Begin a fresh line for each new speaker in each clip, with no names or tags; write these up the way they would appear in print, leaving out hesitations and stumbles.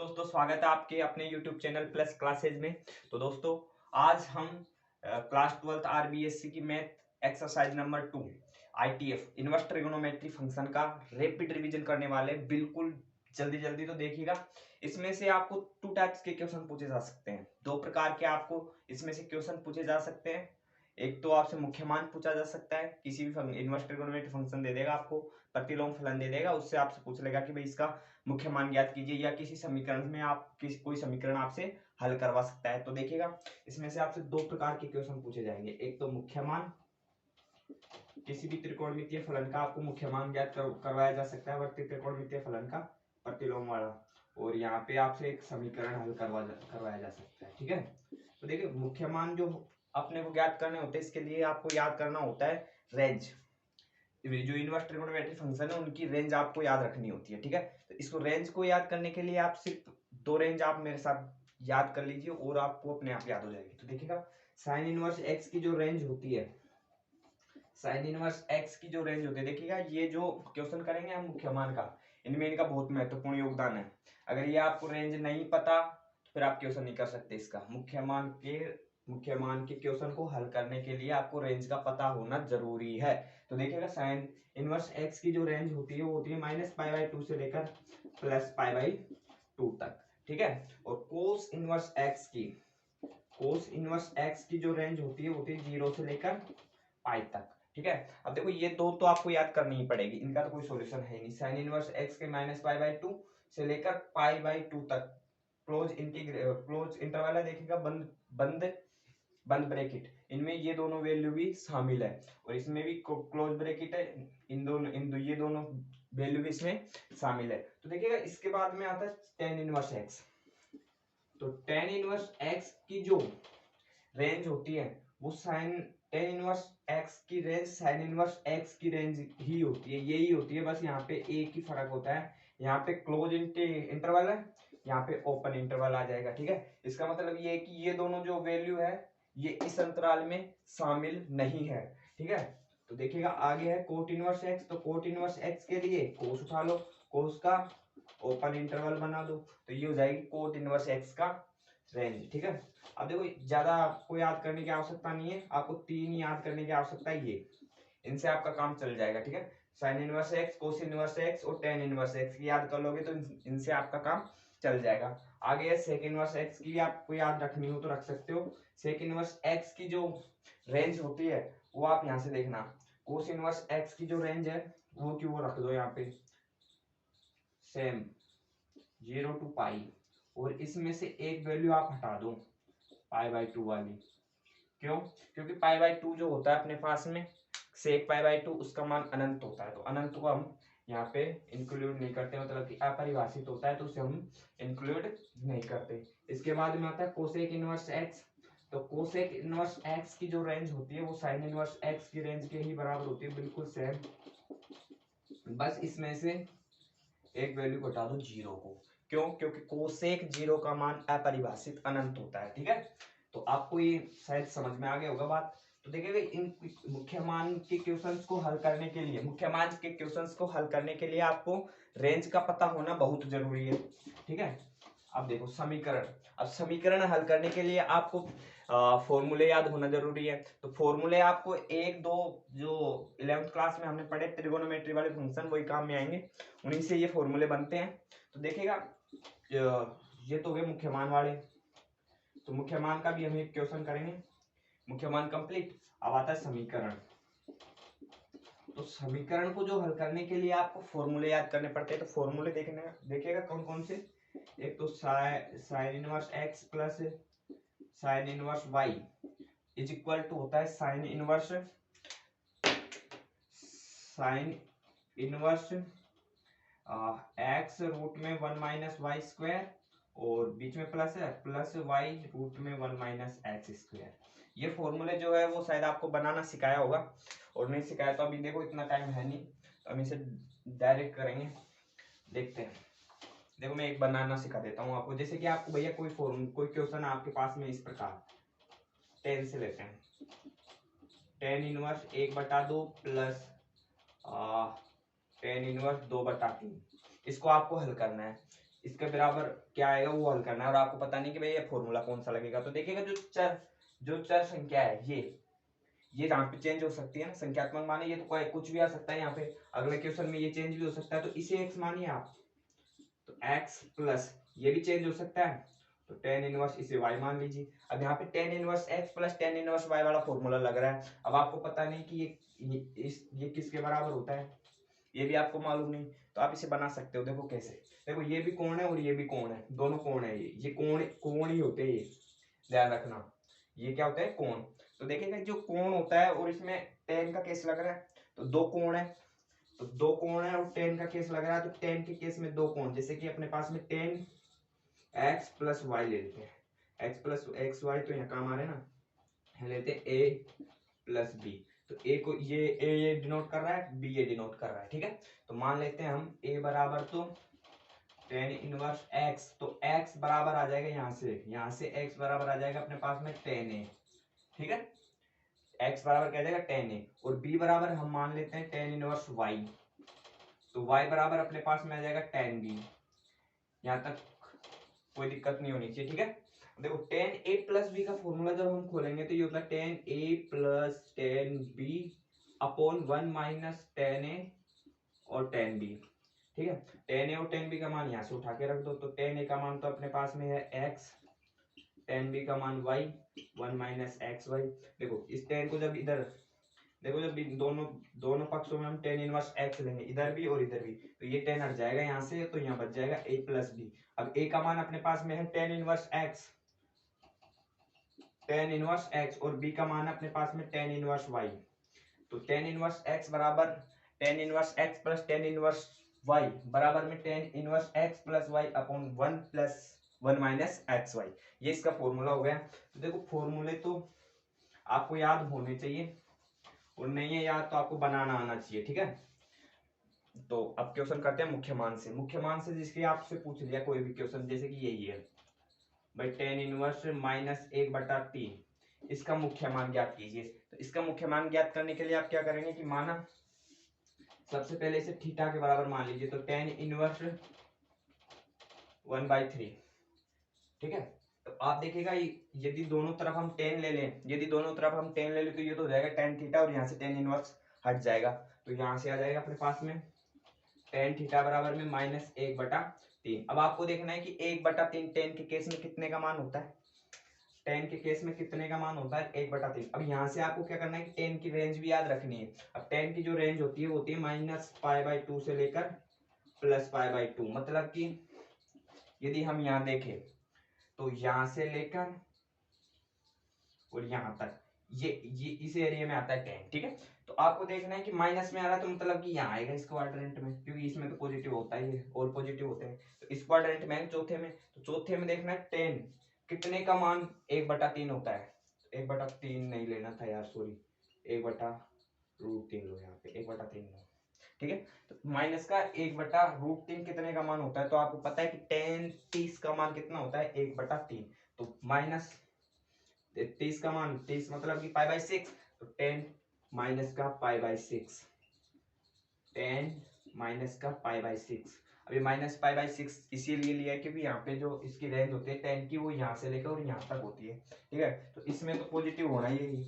दोस्तों स्वागत है आपके अपने YouTube चैनल प्लस क्लासेज में। तो दोस्तों आज हम क्लास 12th RBSC की math exercise number 2 ITF inverse trigonometry function का रैपिड रिवीजन करने वाले। बिल्कुल जल्दी जल्दी तो देखिएगा। इसमें से आपको टू टाइप्स के क्वेश्चन पूछे जा सकते हैं। दो प्रकार के आपको इसमें से क्वेश्चन पूछे जा सकते हैं। एक तो आपसे मुख्य मान पूछा जा सकता है, किसी भी इनवर्स ट्रिगोनोमेट्री फंक्शन दे देगा, आपको प्रतिलोम फलन दे देगा, उससे आपसे पूछ लेगा कि भाई इसका मुख्य मान ज्ञात कीजिए, या किसी समीकरण में आप कोई समीकरण आपसे हल करवा सकता है। तो देखिएगा इसमें से आपसे दो प्रकार के क्वेश्चन पूछे जाएंगे। एक तो मुख्य मान, किसी भी त्रिकोणमितीय फलन का आपको मुख्य मान ज्ञात करवाया जा सकता है, वर्ती त्रिकोणमितीय फलन का प्रतिलोम वाला, और यहाँ पे आपसे एक समीकरण हल करवाया जा सकता है। ठीक है, तो देखिए मुख्य मान जो अपने को ज्ञात करने होते हैं, इसके लिए आपको याद करना होता है रेंज। जो इनवर्स ट्रिगोनोमेट्री फंक्शन है उनकी रेंज आपको याद रखनी होती है। ठीक है, तो इसको रेंज को याद करने के लिए आप सिर्फ दो रेंज आप मेरे साथ याद कर लीजिए और आपको अपने आप याद हो जाएगी। तो देखिएगा साइन इनवर्स एक्स की जो रेंज होती है, साइन इनवर्स एक्स की जो रेंज होती है, देखिएगा ये जो क्वेश्चन करेंगे हम मुख्य मान का, इनमें इनका बहुत महत्वपूर्ण योगदान है। अगर ये आपको रेंज नहीं पता तो फिर आप क्वेश्चन नहीं कर सकते इसका। मुख्य मान के क्वेश्चन को हल करने के लिए आपको रेंज का पता होना जरूरी है। तो देखिएगा साइन इनवर्स एक्स की जो रेंज होती है वो होती है -π/2 से लेकर +π/2 तक। ठीक है, और कोस इनवर्स एक्स की जो रेंज होती है 0 से लेकर पाई तक। ठीक है, अब देखो ये दो तो आपको याद करनी ही पड़ेगी, इनका तो कोई सॉल्यूशन है नहीं। साइन इनवर्स एक्स के -π/2 से लेकर π/2 तक क्लोज इंटरवल है, देखिएगा बंद बंद बंद ब्रैकेट, इनमें ये दोनों वैल्यू भी शामिल है, और इसमें भी क्लोज ब्रैकेट है, ये दोनों वैल्यू भी इसमें शामिल है। तो देखिएगा इसके बाद में आता है टेन इनवर्स एक्स। तो टेन इनवर्स एक्स की जो रेंज होती है वो टेन इनवर्स एक्स की रेंज साइन इनवर्स एक्स की रेंज ही होती है, यही होती है। बस यहाँ पे एक ही फर्क होता है, यहाँ पे क्लोज इंटरवल है, यहाँ पे ओपन इंटरवल आ जाएगा। ठीक है, इसका मतलब ये है कि ये दोनों जो वैल्यू है ये इस अंतराल में शामिल नहीं है। ठीक है, तो देखिएगा आगे है कोट इनवर्स एक्स। तो कोट इनवर्स एक्स के लिए कोस उठा लो, कोस का ओपन इंटरवल बना दो, तो ये हो जाएगी कोट इनवर्स एक्स का रेंज। ठीक है, अब देखो ज्यादा आपको याद करने की आवश्यकता नहीं है, आपको तीन ही याद करने की आवश्यकता है, ये इनसे आपका काम चल जाएगा। ठीक है, साइन इनवर्स एक्स, कोस इनवर्स एक्स और टेन इनवर्स एक्स की याद कर लोगे तो इनसे आपका काम चल जाएगा। आगे है सेक इनवर्स एक्स की, आपको याद रखनी हो तो रख सकते हो। सेक इनवर्स एक्स की जो रेंज होती है वो आप यहाँ से देखना, कोस इनवर्स एक्स की जो रेंज है वो की वो रख दो यहाँ पे सेम 0 to π, और इसमें से एक वैल्यू आप हटा दो π/2 वाली। क्यों? क्योंकि π/2 जो होता है अपने पास में सेक π/2 उसका मान अनंत होता है, तो अनंत को हम यहाँ पे इंक्लूड नहीं करते, मतलब कि अपरिभाषित होता है तो उसे हम इंक्लूड नहीं करते। इसके बाद में आता है कोसेक इनवर्स एक्स। तो कोसेक इनवर्स एक्स की जो रेंज होती है वो साइन इनवर्स एक्स की रेंज के ही बराबर होती है, बिल्कुल सेम। बस इसमें से एक वैल्यू घटा दो 0 को। क्यों? क्योंकि कोसेक 0 का मान अपरिभाषित अनंत होता है। ठीक है, तो आपको ये शायद समझ में आ गया होगा बात। तो देखिएगा इन मुख्य मान के क्वेश्चंस को हल करने के लिए, मुख्य मान के क्वेश्चंस को हल करने के लिए आपको रेंज का पता होना बहुत जरूरी है। ठीक है, अब देखो समीकरण, अब समीकरण हल करने के लिए आपको फॉर्मूले याद होना जरूरी है। तो फॉर्मूले आपको एक दो जो 11th क्लास में हमने पढ़े त्रिगोनोमेट्री वाले फंक्शन वही काम में आएंगे, उन्हीं से ये फॉर्मूले बनते हैं। तो देखिएगा ये तो हो गए मुख्य मान वाले, तो मुख्य मान का भी हम एक क्वेश्चन करेंगे, मुख्य मान कंप्लीट। अब आता है समीकरण। तो समीकरण को जो हल करने के लिए आपको फॉर्मूले याद करने पड़ते हैं। तो फॉर्मूले देखिएगा कौन कौन से। एक तो sine inverse x plus sine inverse y is equal to होता है साइन इनवर्स एक्स रूट में 1 - y², और बीच में प्लस है, प्लस वाई रूट में 1 - x²। ये फॉर्मूले जो है वो शायद आपको बनाना सिखाया होगा, और नहीं सिखाया तो अभी देखो इतना टाइम है नहीं, तो हम इसे डायरेक्ट करेंगे। देखते हैं, देखो मैं एक बनाना सिखा देता हूँ आपको। जैसे कि आपको भैया कोई क्वेश्चन आपके पास में इस प्रकार 10 से लेते हैं, tan inverse 1/2 plus tan inverse 2/3, इसको आपको हल करना है। इसके बराबर क्या आएगा वो हल करना है, और आपको पता नहीं कि भाई ये फॉर्मूला कौन सा लगेगा। तो देखिएगा जो चर संख्या है ये यहाँ पे चेंज हो सकती है ना, संख्यात्मक माने ये तो कोई कुछ भी आ सकता है यहाँ पे, अगले क्वेश्चन में ये चेंज भी हो सकता है, तो इसे x मानिए आप, तो x प्लस ये भी चेंज हो सकता है, तो टेन इनवर्स इसे y मान लीजिए। अब यहाँ पे tan inverse x plus tan inverse y वाला फॉर्मूला लग रहा है। अब आपको पता नहीं कि ये किसके बराबर होता है, ये भी आपको मालूम नहीं, तो आप इसे बना सकते हो। देखो कैसे, देखो ये भी कोण है और ये भी कोण है, दोनों कोण है, ये कोण कोण ही होते हैं, ये ध्यान रखना, ये क्या होता है कोण। तो देखिएगा जो कोण होता है और इसमें टेन का केस लग रहा है, तो दो कोण है, तो दो कोण है और टेन का केस लग रहा है, तो टेन के केस में दो कोण, जैसे कि अपने पास में टेन एक्स प्लस वाई ले लेते हैं, एक्स प्लस एक्स वाई तो यहाँ काम आ रहे हैं ना, लेते हैं ए प्लस बी, तो ए को ये डिनोट कर रहा है, बी ये डिनोट कर रहा है, ठीक है। तो मान लेते हैं हम ए बराबर तो टेन इनवर्स एक्स, तो एक्स बराबर आ जाएगा यहाँ से एक्स बराबर आ जाएगा अपने पास में टेन ए, ठीक है, एक्स बराबर क्या आ जाएगा टेन ए, और बी बराबर हम मान लेते हैं टेन इनवर्स वाई, तो वाई बराबर अपने पास में आ जाएगा टेन बी, यहाँ तक कोई दिक्कत नहीं होनी चाहिए, ठीक है। देखो टेन ए प्लस बी का फॉर्मूला जब हम खोलेंगे तो ये होता है tan A plus tan B upon one minus tan A और टेन बी, ठीक है। टेन ए और टेन बी का मान यहाँ से उठा के रख दो, तो टेन ए का मान तो अपने पास में है एक्स, टेन बी का मान y, one minus x y. देखो इस टेन को जब इधर, देखो जब दोनों दोनों पक्षों में हम टेन इनवर्स एक्स लेंगे, इधर भी और इधर भी, तो ये टेन हट जाएगा यहाँ से, तो यहाँ बच जाएगा ए प्लस बी। अब ए का मान अपने पास में है tan inverse x, tan inverse x, और बी का मान अपने पास में टेन इनवर्स वाई, तो टेन इनवर्स एक्स बराबर tan inverse x plus tan inverse y बराबर में tan inverse x plus y upon one plus one minus x y, ये इसका फॉर्मूला हो गया। तो देखो फॉर्मूले तो आपको याद होने चाहिए, और नहीं है याद तो आपको बनाना आना चाहिए, ठीक है। तो अब क्वेश्चन करते हैं मुख्य मान से। मुख्य मान से जिसके आपसे पूछ लिया कोई भी क्वेश्चन, जैसे कि यही है भाई टेन इनवर्स माइनस एक बटा तीन, इसका मुख्य मान ज्ञात कीजिए। तो इसका मुख्य मान ज्ञात करने के लिए आप क्या करेंगे कि माना सबसे पहले इसे थीटा के बराबर मान लीजिए, तो tan inverse one by three, ठीक है। तो आप देखिएगा यदि दोनों तरफ हम टेन ले लें, यदि दोनों तरफ हम टेन ले लें तो ये तो हो जाएगा टेन थीटा, और यहाँ से टेन इनवर्स हट जाएगा, तो यहाँ से आ जाएगा अपने पास में टेन थीटा बराबर में माइनस एक बटा तीन। अब आपको देखना है कि एक बटा तीन टेन के केस में कितने का मान होता है, टेन के केस में कितने का मान होता है एक बटा तीन। अब यहाँ से आपको क्या करना है कि टेन की रेंज भी याद रखनी है। अब टेन की जो रेंज होती है माइनस पाई बाई टू से लेकर प्लस पाई बाई टू, मतलब कि यदि हम यहाँ देखें तो यहाँ से लेकर और यहाँ तक ये इस एरिया में आता है टेन, ठीक है। तो आपको देखना है कि माइनस में आ रहा है तो मतलब कि यहाँ आएगा इस क्वाड्रेंट में, क्योंकि इसमें तो पॉजिटिव होता ही है और पॉजिटिव होते हैं, तो इस क्वाड्रेंट में चौथे में, तो चौथे में देखना है टेन कितने का मान एक बटा तीन होता है, एक बटा तीन नहीं लेना था यार, सॉरी, एक बटा रूट तीन लो, यहाँ पे एक बटा तीन लो, ठीक है। तो माइनस का एक बटा रूट तीन कितने का मान होता है, तो आपको पता है कि टेन 30 का मान कितना होता है एक बटा तीन, तो माइनस 30 का मान 30 मतलब कि पाई बाई सिक्स, तो टेन माइनस का pi by six, ten minus का पाई बाई सिक्स। अभी माइनस पाई बाई सिक्स इसीलिए लिया है क्योंकि यहाँ पे जो इसकी रेंज होती है टेन की वो यहाँ से लेकर और यहाँ तक होती है, ठीक है। तो इसमें तो पॉजिटिव होना ही है,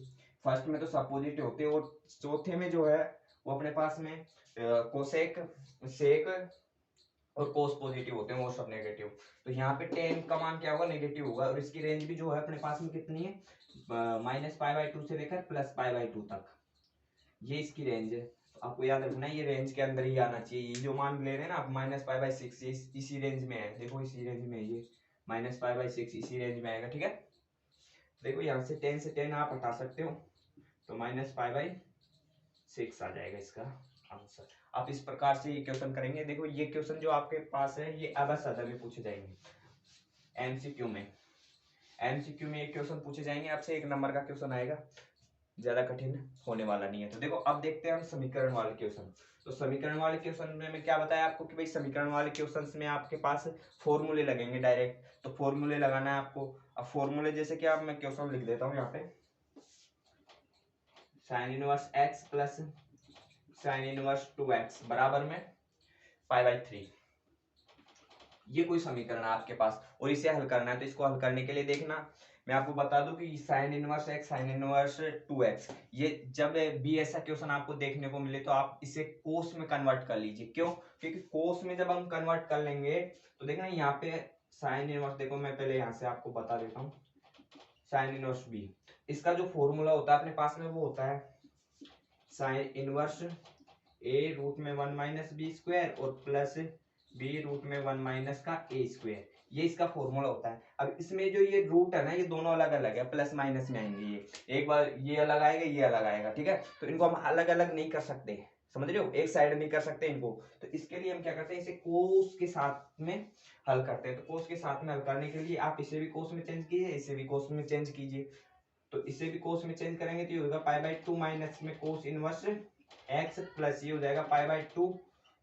फर्स्ट में तो सब पॉजिटिव होते हैं, और चौथे में जो है वो अपने पास में कोसेक सेक और कोस पॉजिटिव होते हैं, वो सब नेगेटिव। तो यहाँ पे टेन का मान क्या होगा नेगेटिव होगा, और इसकी रेंज भी जो है अपने पास में कितनी है माइनस पाई बाई टू से लेकर प्लस पाई बाई टू तक, ये इसकी रेंज है। तो आपको याद रखना है ये रेंज के अंदर ही आना चाहिए, ये जो मान ले रहे हैं ना आप माइनस पाई बाई सिक्स, इसी रेंज में है, देखो इसी रेंज में ये माइनस पाई बाई सिक्स इसी रेंज में आएगा, ठीक है। देखो यहाँ से टेन आप हटा सकते हो, तो माइनस पाई बाई सिक्स आ जाएगा इसका आंसर। आप इस प्रकार से ये क्वेश्चन करेंगे। देखो ये क्वेश्चन जो आपके पास है ये अगस्त सदर में पूछे जाएंगे, एमसीक्यू में, एमसीक्यू में एक क्वेश्चन पूछे जाएंगे आपसे, एक नंबर का क्वेश्चन आएगा, ज्यादा कठिन होने वाला नहीं है। तो देखो अब देखते हैं हम समीकरण वाले क्वेश्चन। तो समीकरण वाले क्वेश्चन में मैं क्या बताया आपको कि भाई समीकरण वाले क्वेश्चन में आपके पास फॉर्मूले लगेंगे डायरेक्ट, तो फॉर्मूले लगाना है आपको। अब फॉर्मूले जैसे कि अब मैं क्वेश्चन लिख देता हूँ यहाँ पे, sign inverse x plus sine inverse two x बराबर में पाई बाई थ्री, ये कोई समीकरण है आपके पास और इसे हल करना है, तो इसको हल करने के लिए देखना मैं आपको बता दूं कि sign inverse x sine inverse 2x, ये जब भी ऐसा क्वेश्चन आपको देखने को मिले तो आप इसे कोस में कन्वर्ट कर लीजिए। क्यों? क्योंकि कोस में जब हम कन्वर्ट कर लेंगे तो देखना यहाँ पे साइन इनवर्स, देखो मैं पहले यहाँ से आपको बता देता हूँ, साइन इनवर्स बी, इसका जो फॉर्मूला होता है अपने पास में वो होता है साइन इनवर्स ए रूट में 1 माइनस बी स्क्वायर और प्लस बी रूट में 1 माइनस का ए स्क्वायर, ये इसका फॉर्मूला होता है। अब इसमें जो ये रूट है ना ये दोनों अलग अलग है, प्लस माइनस में आएंगे, ये एक बार ये अलग आएगा ये अलग आएगा, ठीक है, तो इनको हम अलग अलग नहीं कर सकते, समझ रहे हो, एक साइड नहीं कर सकते इनको, तो इसके लिए हम क्या करते हैं इसे कोस के साथ में हल करते हैं। तो कोस के साथ में हल करने के लिए आप इसे भी कोस में चेंज कीजिए, इसे भी कोस में चेंज कीजिए, तो इसे भी कोस में चेंज करेंगे तो ये होगा पाई बाई 2 माइनस में कोस इनवर्स एक्स प्लस ये हो जाएगा पाई बाई 2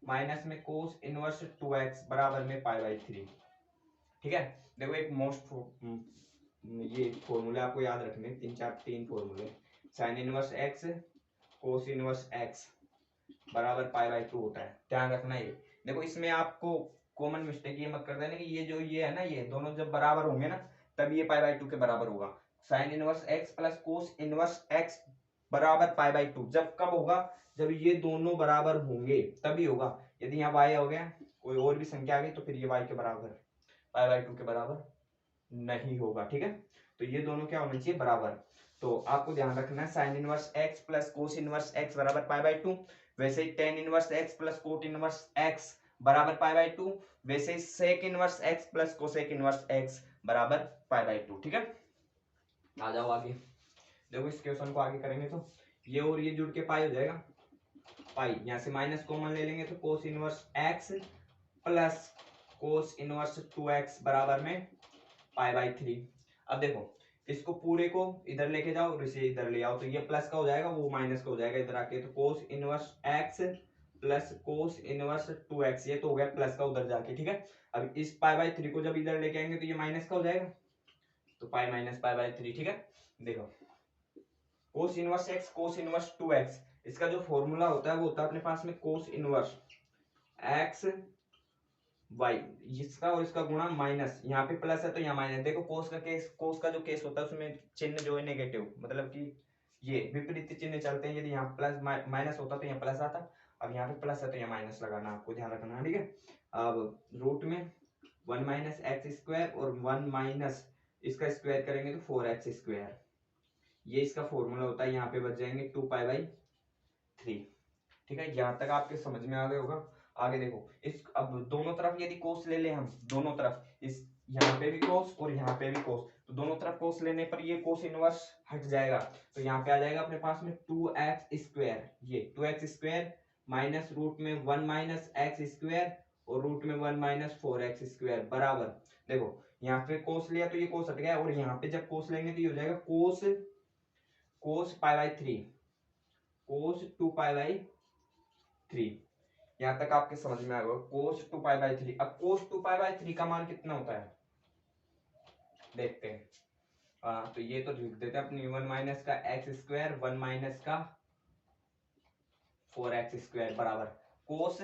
माइनस में कोस इनवर्स 2x बराबर में पाई बाई 3, ठीक है। देखो एक मोस्ट ये फॉर्मूले आपको याद रखने, तीन फॉर्मूले, साइन इनवर्स एक्स कोस इनवर्स एक्स बराबर पाई बाई 2 होता है, ध्यान रखना ये। देखो इसमें आपको कॉमन मिस्टेक ये मत कर देना कि ये जो ये है ना ये दोनों जब बराबर होंगे ना तब ये पाई बाई 2 के बराबर होगा। Sign inverse x plus cos inverse x बराबर पाई बाई 2 जब कब होगा, जब ये दोनों बराबर होंगे तभी होगा। यदि यहाँ y हो गया कोई और भी संख्या आ गई तो फिर ये y के बराबर पाई बाई 2 के बराबर नहीं होगा, ठीक है। तो ये दोनों क्या होना चाहिए, बराबर। तो आपको ध्यान रखना है sine inverse x plus cos inverse x बराबर पाई बाई 2, वैसे ही tan inverse x plus cot inverse x बराबर पाई बाई 2, वैसे ही sec inverse x plus cosec inverse x बराबर पाई बाई 2, ठीक है। आ जाओ आगे, देखो इस क्वेश्चन को आगे करेंगे तो ये और ये जुड़ के पाई हो जाएगा, पाई यहाँ से माइनस कॉमन ले लेंगे तो कोस inverse x plus cos inverse 2x बराबर में पाई बाई 3। अब देखो इसको पूरे को इधर लेके जाओ और इसे इधर ले आओ तो ये प्लस का हो जाएगा वो माइनस का हो जाएगा इधर आके, तो cos inverse x plus cos inverse 2x, ये तो हो गया प्लस का उधर जाके, ठीक है। अब इस पाई बाई 3 को जब इधर लेके आएंगे तो ये माइनस का हो जाएगा, तो पाई माइनस पाई बाई 3, ठीक है। देखो cos inverse x cos inverse 2x, इसका जो फॉर्मूला होता है वो होता है अपने पास में कोस इनवर्स x y, इसका और इसका गुणा माइनस, यहाँ पे प्लस है तो यहाँ माइनस। देखो कोस का जो केस होता है उसमें चिन्ह जो है नेगेटिव, मतलब कि ये विपरीत चिन्ह चलते हैं, यदि यहाँ प्लस माइनस होता तो यहाँ प्लस आता, अब यहाँ पे प्लस है तो यहाँ माइनस लगाना, आपको ध्यान रखना, ठीक है। अब रूट में 1 माइनस एक्स स्क्वायर और 1 माइनस इसका स्क्वायर करेंगे तो 4x स्क्वायर, ये इसका फॉर्मूला होता है, यहाँ पे बच जाएंगे 2 पाई बाई 3, ठीक है। यहाँ तक आपके समझ में आ गया होगा। आगे देखो इस अब दोनों तरफ यदि कोस ले ले हम, दोनों तरफ इस यहाँ पे भी कोस और यहाँ पे भी कोस, तो दोनों तरफ कोस लेने पर ये कोस इनवर्स हट जाएगा, तो यहाँ पे आ जाएगा अपने पास में 2x स्क्वायर, ये 2x स्क्वायर माइनस रूट में 1 माइनस एक्स स्क्वायर और रूट में 1 माइनस 4x स्क्वायर बराबर, देखो यहाँ पे कोस लिया तो ये कोस हट गया और यहाँ पे जब कोस लेंगे तो ये हो जाएगा कोस pi by 3 cos 2 pi by 3, यहाँ तक आपके समझ में आएगा कोस 2 पाई बाई 3। अब कोस 2 पाई बाई 3 का मान कितना होता है देखते हैं, तो ये तो लिख देते हैं अपनी 1 माइनस का एक्स स्क्वायर 1 माइनस का 4x स्क्वायर बराबर कोस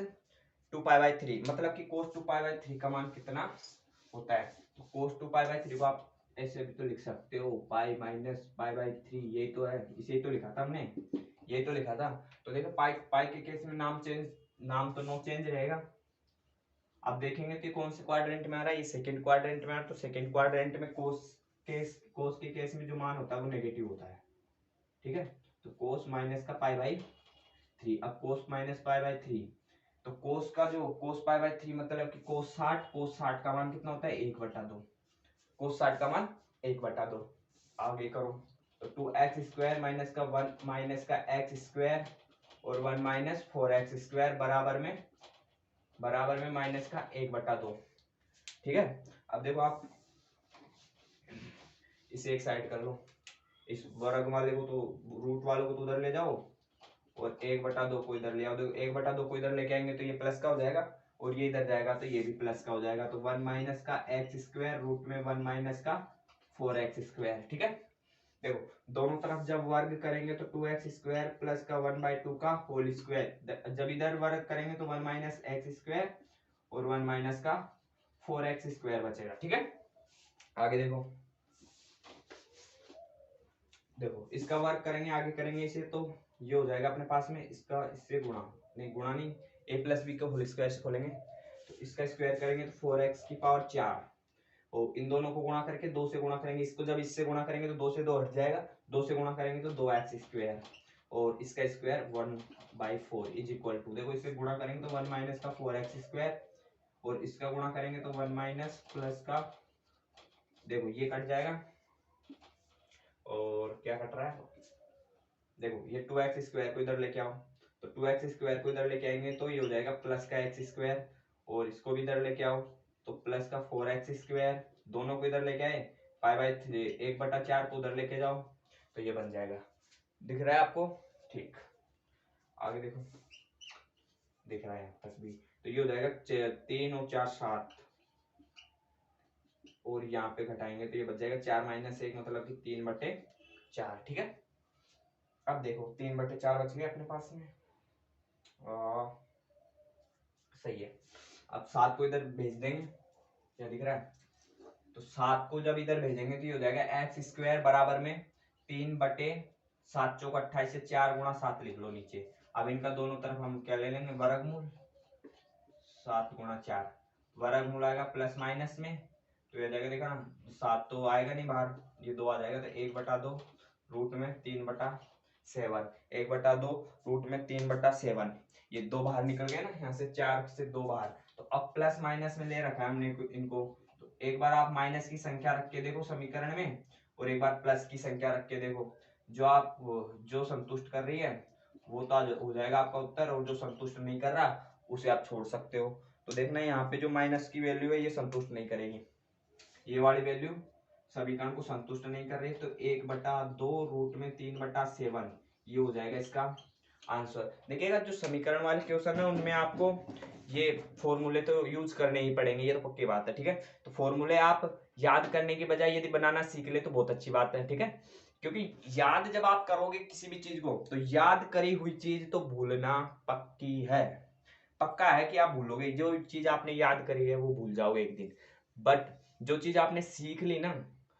2 पाई बाई 3, मतलब कि कोस 2 पाई बाई 3 का मान कितना होता है, तो कोस 2 पाई बाई 3 को आप ऐसे भी तो लिख सकते हो पाई माइनस पाई बाई 3, ये तो है, इसे तो लिखा था हमने, ये तो लिखा था। तो देखो पाई पाई के केस में नाम तो नो चेंज रहेगा। अब देखेंगे कि कौन से क्वाड्रेंट में आ रहा है, ये सेकंड क्वाड्रेंट में आ रहा है, तो सेकंड क्वाड्रेंट में कोस के केस में जो मान होता है वो नेगेटिव होता है, ठीक है। तो कोस माइनस का पाई बाई 3, अब कोस माइनस पाई बाई 3, तो कोस का जो कोस पाई बाई 3 मतलब कि कोस 60 का मान कितना होता है 1/2, कोस 60 का मान 1/2। आगे करो तो 2x स्क्वायर माइनस का 1 माइनस का x स्क्वायर और 1 माइनस 4x स्क्वायर बराबर में माइनस का 1/2, ठीक है। अब देखो आप इसे एक साइड कर लो, इस वर्ग वाले को तो रूट वालों को तो उधर ले जाओ और 1/2 को इधर ले आओ, देखो 1/2 को इधर लेके आएंगे तो ये प्लस का हो जाएगा और ये इधर जाएगा तो ये भी प्लस का हो जाएगा, तो 1 माइनस का एक्स स्क्वायर रूट में 1 माइनस का 4x स्क्वायर, ठीक है। देखो दोनों तरफ जब वर्ग करेंगे तो 2x स्क्वायर प्लस का 1/2 का होल स्क्वायर, जब इधर वर्ग करेंगे तो 1 माइनस एक्स स्क्वायर और 1 माइनस का 4x² बचेगा। ठीक है, आगे देखो, देखो इसका वर्क करेंगे, आगे करेंगे इसे, तो ये हो जाएगा अपने पास में, इसका इससे गुणा नहीं, गुणा नहीं, a+b का होल स्क्वायर से खोलेंगे, तो इसका स्क्वायर करेंगे तो 4x⁴, और इन दोनों को गुणा करके 2 से गुणा करेंगे, इसको जब इससे गुणा करेंगे तो 2 से 2 हट जाएगा, 2 से गुणा करेंगे तो 2x², और इसका स्क्वायर 1/4 इज इक्वल टू, देखो इससे गुणा करेंगे तो 1 माइनस का 4x², और इसका गुणा करेंगे तो 1 माइनस प्लस का, देखो ये कट जाएगा, और क्या कट रहा है, देखो ये 2x² को इधर लेके आओ, तो 2x² को इधर लेके आएंगे तो ये हो जाएगा प्लस का x², और इसको भी इधर लेके आओ तो प्लस का 4x², दोनों को इधर लेके आए, π/3 1/4 को उधर लेके जाओ तो ये बन जाएगा। दिख रहा है आपको? ठीक, आगे देखो, दिख रहा है बस भी, तो ये हो जाएगा 3 और 4 7, और यहाँ पे घटाएंगे तो ये बच जाएगा 4 - 1 मतलब कि 3/4। ठीक है, अब देखो 3/4 बच गए अपने पास में, सही है। अब 7 को इधर भेज देंगे, क्या दिख रहा है, तो 7 को जब इधर भेजेंगे तो ये हो जाएगा x² बराबर में 3/7 चौक 28 से 4 गुणा 7 लिख लो नीचे। अब इनका दोनों तरफ हम क्या ले लेंगे, वर्गमूल, 7 गुणा 4, वर्गमूल आएगा प्लस माइनस में, तो ये जाएगा, देखा ना 7 तो आएगा नहीं बाहर, ये 2 आ जाएगा, तो 1/2 रूट में 3/7, 1/2 रूट में 3/7, ये 2 बाहर निकल गए ना, यहाँ से 4 से 2 बाहर, तो अब प्लस माइनस में ले रखा है हमने इनको, तो एक बार आप माइनस की संख्या रख के देखो समीकरण में, और एक बार प्लस की संख्या रख के देखो, जो संतुष्ट कर रही है वो तो हो जाएगा आपका उत्तर, और जो संतुष्ट नहीं कर रहा उसे आप छोड़ सकते हो। तो देखना यहाँ पे जो माइनस की वैल्यू है ये संतुष्ट नहीं करेगी, ये वाली वैल्यू समीकरण को संतुष्ट नहीं कर रही, तो 1/2 रूट में 3/7 ये हो जाएगा इसका आंसर। देखिएगा जो समीकरण वाले क्वेश्चन है उनमें आपको ये फॉर्मूले तो यूज करने ही पड़ेंगे, ये तो पक्की बात है। ठीक है, तो फॉर्मूले आप याद करने की बजाय यदि बनाना सीख ले तो बहुत अच्छी बात है। ठीक है, क्योंकि याद जब आप करोगे किसी भी चीज को, तो याद करी हुई चीज तो भूलना पक्की है, पक्का है कि आप भूलोगे, जो चीज आपने याद करी है वो भूल जाओगे एक दिन, बट जो चीज आपने सीख ली ना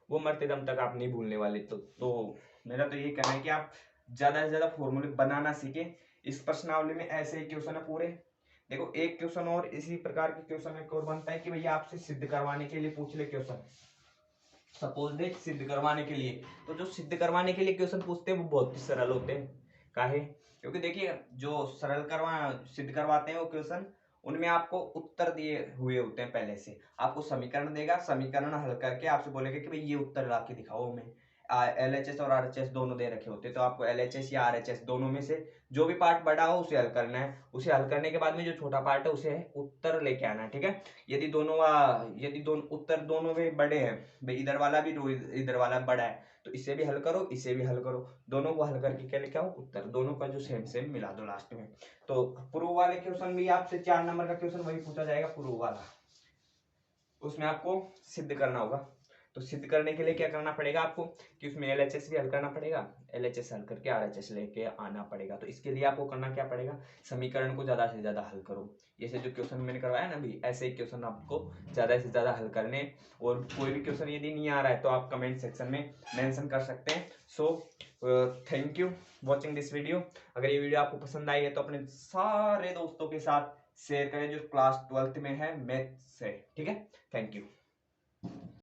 वो मरते दम तक आप नहीं भूलने वाले। तो मेरा तो ये कहना है कि आप ज्यादा से ज्यादा फॉर्मूले बनाना सीखें। इस प्रश्नावली में ऐसे ही क्वेश्चन है पूरे, देखो एक क्वेश्चन और इसी प्रकार के क्वेश्चन एक और बनता है कि भैया आपसे सिद्ध करवाने के लिए पूछ ले क्वेश्चन, सपोज दे सिद्ध करवाने के लिए, तो जो सिद्ध करवाने के लिए क्वेश्चन पूछते हैं वो बहुत ही सरल होते हैं। काहे? क्योंकि देखिए जो सिद्ध करवाते हैं वो क्वेश्चन, उनमें आपको उत्तर दिए हुए होते हैं, पहले से आपको समीकरण देगा, समीकरण हल करके आपसे बोलेगा कि भाई ये उत्तर ला के दिखाओ हमें। LHS और RHS दोनों दे रखे होते हैं, तो आपको LHS या RHS दोनों में से जो भी पार्ट बड़ा हो उसे हल करना है, उसे हल करने के बाद में जो छोटा पार्ट है उसे उत्तर लेके आना है। ठीक है, यदि दोनों उत्तर दोनों में बड़े हैं, भाई इधर वाला भी इधर वाला बड़ा है, तो इसे भी हल करो इसे भी हल करो, दोनों को हल करके क्या लेके आओ उत्तर, दोनों का जो सेम सेम मिला दो लास्ट में। तो प्रूव वाले क्वेश्चन भी आपसे 4 नंबर का क्वेश्चन वही पूछा जाएगा प्रूव वाला, उसमें आपको सिद्ध करना होगा। तो सिद्ध करने के लिए क्या करना पड़ेगा आपको कि उसमें LHS भी हल करना पड़ेगा, LHS हल करके RHS लेके आना पड़ेगा। तो इसके लिए आपको करना क्या पड़ेगा, समीकरण को ज्यादा से ज्यादा हल करो, जैसे जो क्वेश्चन मैंने करवाया ना भी, ऐसे ही क्वेश्चन आपको ज्यादा से ज्यादा हल करने। और कोई भी क्वेश्चन यदि नहीं आ रहा है तो आप कमेंट सेक्शन में मेंशन कर सकते हैं। So thank you watching this video. अगर ये वीडियो आपको पसंद आई है तो अपने सारे दोस्तों के साथ शेयर करें जो क्लास 12th में है मैथ से। ठीक है, थैंक यू।